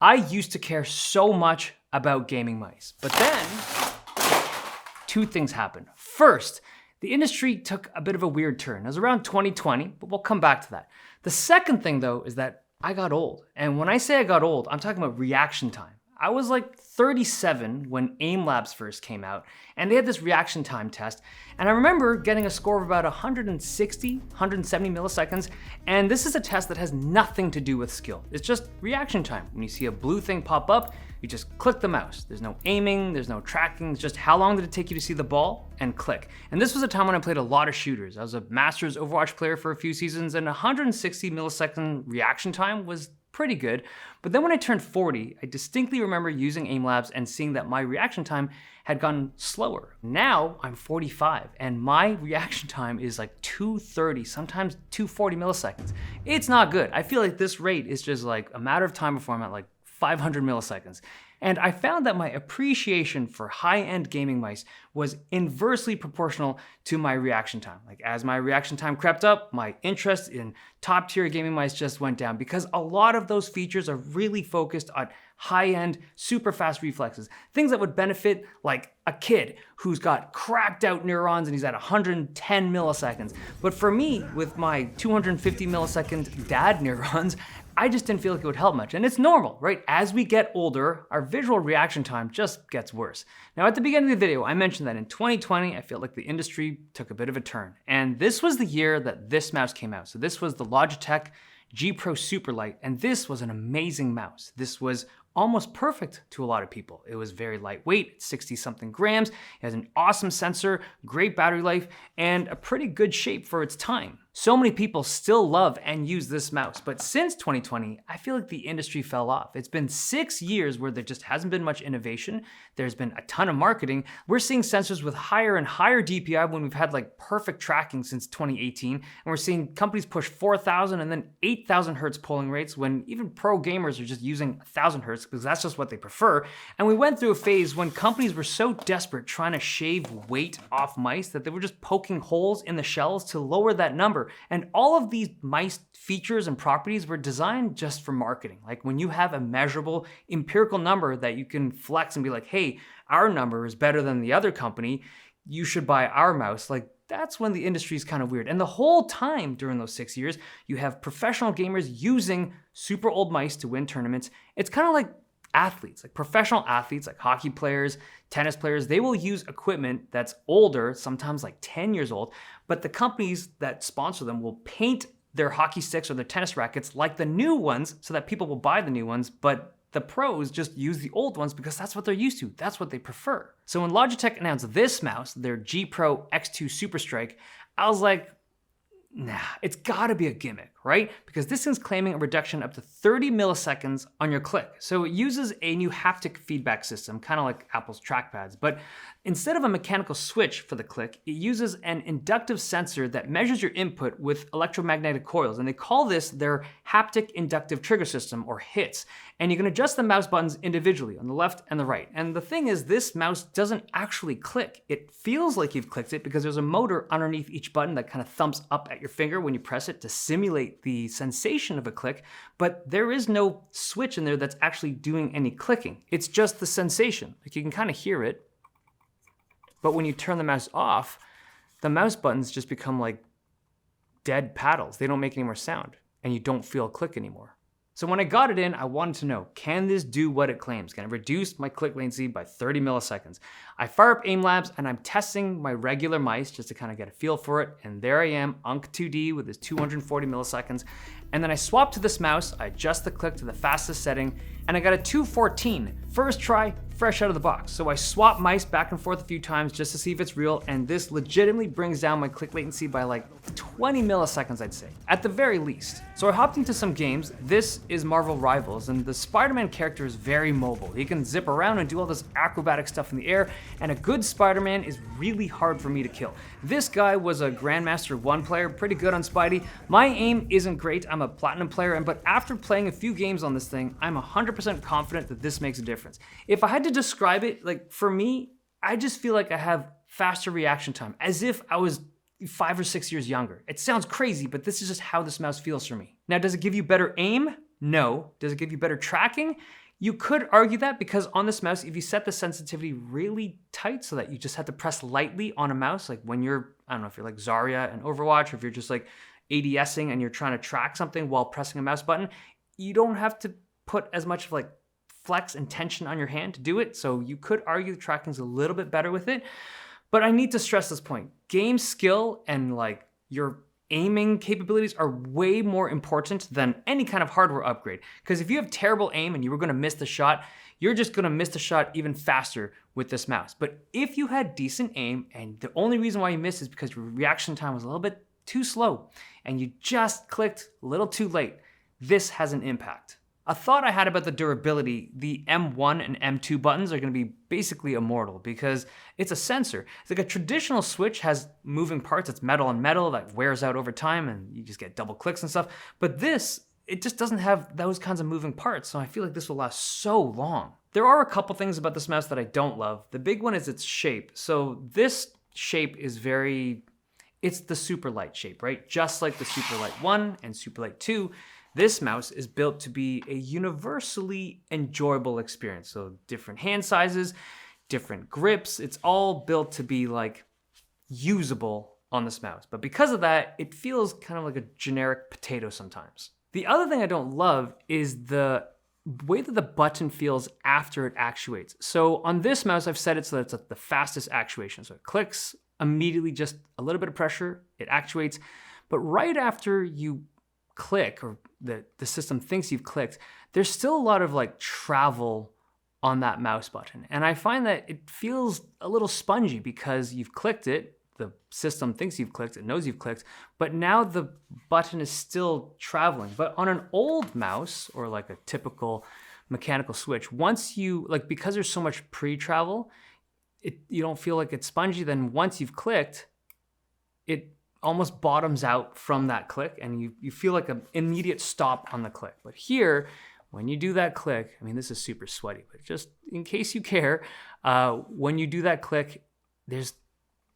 I used to care so much about gaming mice, but then two things happened. First, the industry took a bit of a weird turn. It was around 2020, but we'll come back to that. The second thing though is that I got old. And when I say I got old, I'm talking about reaction time. I was like 37 when AIM Labs first came out, and they had this reaction time test. And I remember getting a score of about 160, 170 milliseconds. And this is a test that has nothing to do with skill. It's just reaction time. When you see a blue thing pop up, you just click the mouse. There's no aiming, there's no tracking. It's just how long did it take you to see the ball and click. And this was a time when I played a lot of shooters. I was a Masters Overwatch player for a few seasons, and 160 millisecond reaction time was pretty good. But then when I turned 40, I distinctly remember using AIM Labs and seeing that my reaction time had gone slower. Now I'm 45 and my reaction time is like 230, sometimes 240 milliseconds. It's not good. I feel like this rate is just like a matter of time before I'm at like 500 milliseconds. And I found that my appreciation for high-end gaming mice was inversely proportional to my reaction time. Like as my reaction time crept up, my interest in top-tier gaming mice just went down because a lot of those features are really focused on high-end, super fast reflexes. Things that would benefit like a kid who's got cracked out neurons and he's at 110 milliseconds. But for me, with my 250 millisecond dad neurons, I just didn't feel like it would help much. And it's normal, right? As we get older, our visual reaction time just gets worse. Now, at the beginning of the video, I mentioned that in 2020, I felt like the industry took a bit of a turn. And this was the year that this mouse came out. So this was the Logitech G Pro Superlight, and this was an amazing mouse. This was almost perfect to a lot of people. It was very lightweight, 60 something grams. It has an awesome sensor, great battery life, and a pretty good shape for its time. So many people still love and use this mouse, but since 2020, I feel like the industry fell off. It's been 6 years where there just hasn't been much innovation. There's been a ton of marketing. We're seeing sensors with higher and higher DPI when we've had like perfect tracking since 2018. And we're seeing companies push 4,000 and then 8,000 hertz polling rates when even pro gamers are just using 1,000 hertz because that's just what they prefer. And we went through a phase when companies were so desperate trying to shave weight off mice that they were just poking holes in the shells to lower that number. And all of these mice features and properties were designed just for marketing. Like when you have a measurable empirical number that you can flex and be like, hey, our number is better than the other company, you should buy our mouse. Like that's when the industry is kind of weird. And the whole time during those 6 years, you have professional gamers using super old mice to win tournaments. It's kind of like athletes, like professional athletes, like hockey players, tennis players, they will use equipment that's older, sometimes like 10 years old, but the companies that sponsor them will paint their hockey sticks or their tennis rackets like the new ones so that people will buy the new ones, but the pros just use the old ones because that's what they're used to. That's what they prefer. So when Logitech announced this mouse, their G Pro X2 Superstrike, I was like, nah, it's gotta be a gimmick, right? Because this thing's claiming a reduction up to 30 milliseconds on your click. So it uses a new haptic feedback system, kind of like Apple's trackpads, but instead of a mechanical switch for the click, it uses an inductive sensor that measures your input with electromagnetic coils, and they call this their haptic inductive trigger system, or HITS. And you can adjust the mouse buttons individually on the left and the right. And the thing is, this mouse doesn't actually click. It feels like you've clicked it because there's a motor underneath each button that kind of thumps up at your finger when you press it to simulate the sensation of a click, but there is no switch in there that's actually doing any clicking. It's just the sensation. Like you can kind of hear it, but when you turn the mouse off, the mouse buttons just become like dead paddles. They don't make any more sound, and you don't feel a click anymore. So when I got it in, I wanted to know, can this do what it claims? Can it reduce my click latency by 30 milliseconds? I fire up AIM Labs and I'm testing my regular mice just to kind of get a feel for it. And there I am, Unc2D with his 240 milliseconds. And then I swap to this mouse, I adjust the click to the fastest setting, and I got a 214. First try, fresh out of the box. So I swap mice back and forth a few times just to see if it's real, and this legitimately brings down my click latency by like 20 milliseconds, I'd say, at the very least. So I hopped into some games. This is Marvel Rivals, and the Spider-Man character is very mobile. He can zip around and do all this acrobatic stuff in the air, and a good Spider-Man is really hard for me to kill. This guy was a Grandmaster 1 player, pretty good on Spidey. My aim isn't great, I'm a Platinum player, but after playing a few games on this thing, I'm 100% confident that this makes a difference. If I had to describe it, like for me, I just feel like I have faster reaction time, as if I was 5 or 6 years younger. It sounds crazy, but this is just how this mouse feels for me. Now, does it give you better aim? No. Does it give you better tracking? You could argue that because on this mouse, if you set the sensitivity really tight so that you just have to press lightly on a mouse, like when you're, I don't know if you're like Zarya and Overwatch, or if you're just like ADSing and you're trying to track something while pressing a mouse button, you don't have to put as much of like flex and tension on your hand to do it. So you could argue the tracking's a little bit better with it. But I need to stress this point. Game skill and like your aiming capabilities are way more important than any kind of hardware upgrade. Because if you have terrible aim and you were gonna miss the shot, you're just gonna miss the shot even faster with this mouse. But if you had decent aim and the only reason why you missed is because your reaction time was a little bit too slow and you just clicked a little too late, this has an impact. A thought I had about the durability, the M1 and M2 buttons are gonna be basically immortal because it's a sensor. It's like a traditional Switch has moving parts, it's metal on metal that wears out over time and you just get double clicks and stuff. But this, it just doesn't have those kinds of moving parts, so I feel like this will last so long. There are a couple things about this mouse that I don't love. The big one is its shape. So this shape is it's the Superlight shape, right? Just like the Superlight 1 and Superlight 2, this mouse is built to be a universally enjoyable experience. So different hand sizes, different grips, it's all built to be like usable on this mouse. But because of that, it feels kind of like a generic potato sometimes. The other thing I don't love is the way that the button feels after it actuates. So on this mouse, I've set it so that it's at the fastest actuation. So it clicks immediately, just a little bit of pressure, it actuates. But right after you click, or the system thinks you've clicked, there's still a lot of like travel on that mouse button. And I find that it feels a little spongy because you've clicked it, the system thinks you've clicked, it knows you've clicked, but now the button is still traveling. But on an old mouse, or like a typical mechanical Switch, once you, like because there's so much pre-travel, you don't feel like it's spongy. Then once you've clicked, it almost bottoms out from that click and you feel like an immediate stop on the click. But here, when you do that click, I mean, this is super sweaty, but just in case you care, when you do that click, there's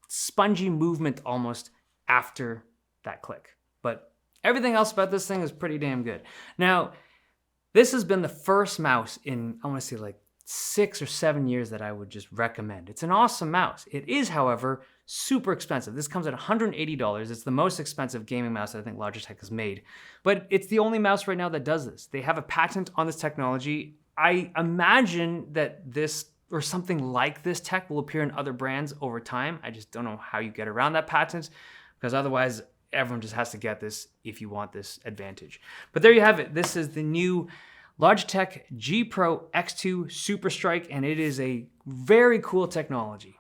spongy movement almost after that click. But everything else about this thing is pretty damn good. Now, this has been the first mouse in, I wanna say like 6 or 7 years that I would just recommend. It's an awesome mouse. It is, however, super expensive. This comes at $180. It's the most expensive gaming mouse that I think Logitech has made. But it's the only mouse right now that does this. They have a patent on this technology. I imagine that this, or something like this tech, will appear in other brands over time. I just don't know how you get around that patent, because otherwise everyone just has to get this if you want this advantage. But there you have it. This is the new Logitech G Pro X2 Superstrike, and it is a very cool technology.